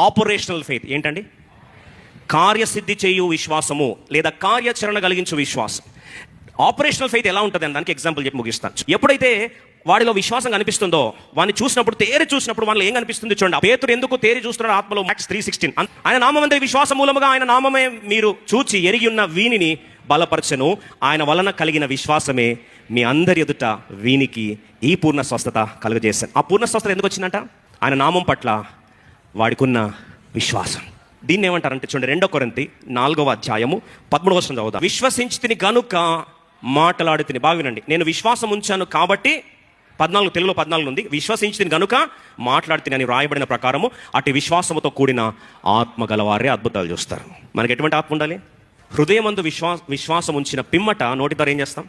Operational faith ఏంటండి? కార్యసిద్ధి చేయు విశ్వాసము లేదా కార్యాచరణ కలిగించు విశ్వాసం. ఆపరేషనల్ ఫెయిత్ ఎలా ఉంటుంది అని దానికి ఎగ్జాంపుల్ చెప్పి ముగిస్తాను. ఎప్పుడైతే వాడిలో విశ్వాసం కనిపిస్తుందో, వాడిని చూసినప్పుడు, తేరి చూసినప్పుడు వాళ్ళలో ఏం కనిపిస్తుంది చూడండి. పేతురు ఎందుకు తేరి చూస్తున్నాడు ఆత్మలో? Acts 3:16 ఆయన నామమందే విశ్వాస మూలముగా ఆయన నామమే మీరు చూచి ఎరిగి ఉన్న వీనిని బలపరచను, ఆయన వలన కలిగిన విశ్వాసమే మీ అందరి ఎదుట వీనికి ఈ పూర్ణ స్వస్థత కలుగజేశాను. ఆ పూర్ణ స్వస్థత ఎందుకు వచ్చిందంట? ఆయన నామం పట్ల వాడికున్న విశ్వాసం. దీన్ని ఏమంటారంటే చూడండి, 2 కొరింథీ 4:13 చదువుతా. విశ్వసించి తిని గనుక మాట్లాడి తిని. బాగా వినండి, నేను విశ్వాసం ఉంచాను కాబట్టి 14 తెలుగులో 14 ఉంది. విశ్వసించి తిని గనుక మాట్లాడి తిని అని వ్రాయబడిన ప్రకారము అటు విశ్వాసముతో కూడిన ఆత్మ గలవారే అద్భుతాలు చూస్తారు. మనకి ఎటువంటి ఆత్మ ఉండాలి? హృదయమందు విశ్వాసం ఉంచిన పిమ్మట నోటి ద్వారా ఏం చేస్తాం?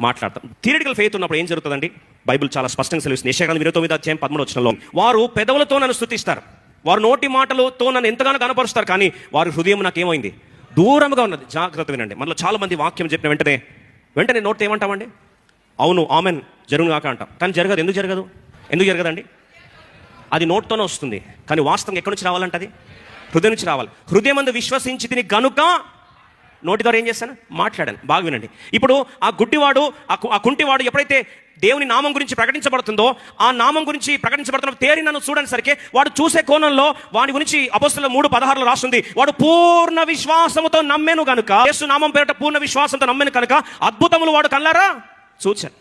మాట్లాడతాం. థియరిటికల్ ఫెయిత్ ఉన్నప్పుడు ఏం జరుగుతుందండి? బైబిల్ చాలా స్పష్టంగా సెలవిస్తుంది. యెషయా 29:13 వారు పెదవులతో నన్ను స్తుతిస్తారు, వారు నోటి మాటలతో నన్ను ఎంతగానో కనపరుస్తారు, కానీ వారి హృదయం నాకేమైంది? దూరంగా ఉన్నది. జాగ్రత్త వినండి. మనలో చాలా మంది వాక్యం చెప్పిన వెంటనే నోటితో ఏమంటామండి? అవును, ఆమెన్, జరుగును కాక అంటాం. కానీ జరగదు. ఎందుకు జరగదండి? అది నోట్తోనే వస్తుంది, కానీ వాస్తవం ఎక్కడి నుంచి రావాలంటే అది హృదయం నుంచి రావాలి. హృదయం అందు విశ్వసించి తిని గనుక నోటి ద్వారా ఏం చేస్తాను? మాట్లాడాను. బాగా వినండి. ఇప్పుడు ఆ గుడ్డివాడు, ఆ కుంటివాడు ఎప్పుడైతే దేవుని నామం గురించి ప్రకటించబడుతుందో, ఆ నామం గురించి ప్రకటించబడుతున్న తేరి నన్ను చూడని సరికి వాడు చూసే కోణంలో వాడి గురించి అపోస్తలుల 3:16 రాస్తుంది. వాడు పూర్ణ విశ్వాసముతో నమ్మెను గనుక, యేసు నామం పేరిట పూర్ణ విశ్వాసంతో నమ్మెను కనుక అద్భుతములు వాడు కల్లారా చూచాను.